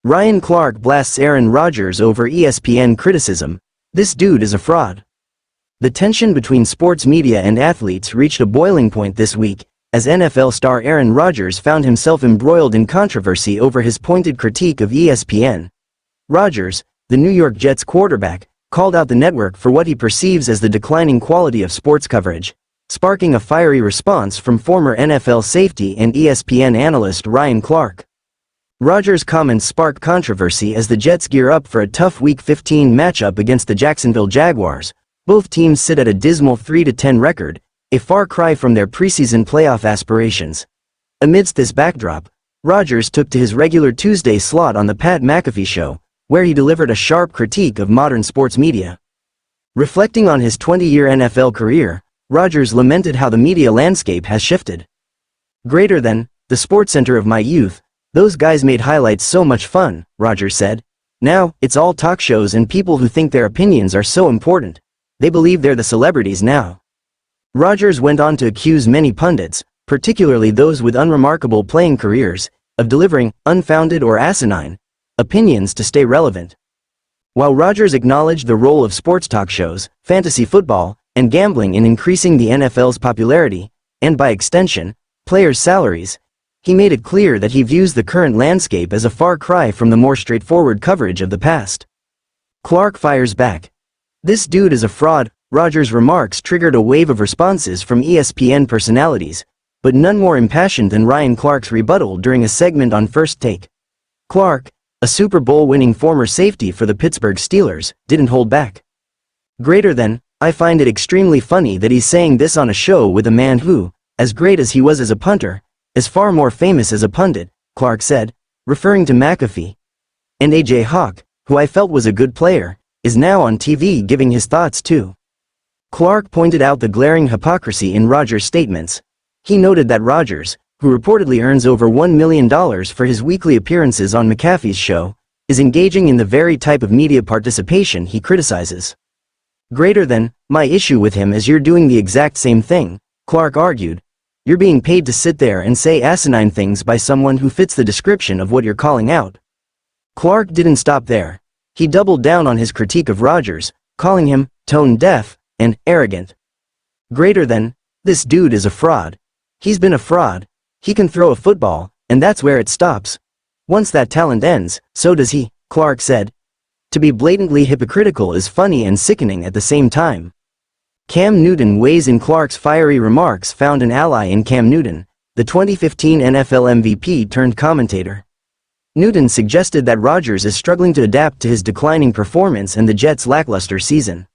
Ryan Clark blasts Aaron Rodgers over ESPN criticism. This dude is a fraud. The tension between sports media and athletes reached a boiling point this week, as NFL star Aaron Rodgers found himself embroiled in controversy over his pointed critique of ESPN. Rodgers, the New York Jets quarterback, called out the network for what he perceives as the declining quality of sports coverage, sparking a fiery response from former NFL safety and ESPN analyst Ryan Clark. Rodgers' comments sparked controversy as the Jets gear up for a tough Week 15 matchup against the Jacksonville Jaguars. Both teams sit at a dismal 3-10 record, a far cry from their preseason playoff aspirations. Amidst this backdrop, Rodgers took to his regular Tuesday slot on the Pat McAfee Show, where he delivered a sharp critique of modern sports media. Reflecting on his 20-year NFL career, Rodgers lamented how the media landscape has shifted. "Greater than the SportsCenter of my youth, those guys made highlights so much fun," Rodgers said. "Now, it's all talk shows and people who think their opinions are so important. They believe they're the celebrities now." Rodgers went on to accuse many pundits, particularly those with unremarkable playing careers, of delivering unfounded or asinine opinions to stay relevant. While Rodgers acknowledged the role of sports talk shows, fantasy football, and gambling in increasing the NFL's popularity, and by extension, players' salaries, he made it clear that he views the current landscape as a far cry from the more straightforward coverage of the past. Clark fires back. "This dude is a fraud." Rodgers' remarks triggered a wave of responses from ESPN personalities, but none more impassioned than Ryan Clark's rebuttal during a segment on First Take. Clark, a Super Bowl-winning former safety for the Pittsburgh Steelers, didn't hold back. "Greater than, I find it extremely funny that he's saying this on a show with a man who, as great as he was as a punter, is far more famous as a pundit," Clark said, referring to McAfee. "And A.J. Hawk, who I felt was a good player, is now on TV giving his thoughts too." Clark pointed out the glaring hypocrisy in Rodgers' statements. He noted that Rodgers, who reportedly earns over $1 million for his weekly appearances on McAfee's show, is engaging in the very type of media participation he criticizes. "Greater than, my issue with him is you're doing the exact same thing," Clark argued. "You're being paid to sit there and say asinine things by someone who fits the description of what you're calling out." Clark didn't stop there. He doubled down on his critique of Rodgers, calling him tone-deaf and arrogant. "Greater than, this dude is a fraud. He's been a fraud. He can throw a football, and that's where it stops. Once that talent ends, so does he," Clark said. "To be blatantly hypocritical is funny and sickening at the same time." Cam Newton weighs in. Clark's fiery remarks found an ally in Cam Newton, the 2015 NFL MVP turned commentator. Newton suggested that Rodgers is struggling to adapt to his declining performance and the Jets' lackluster season.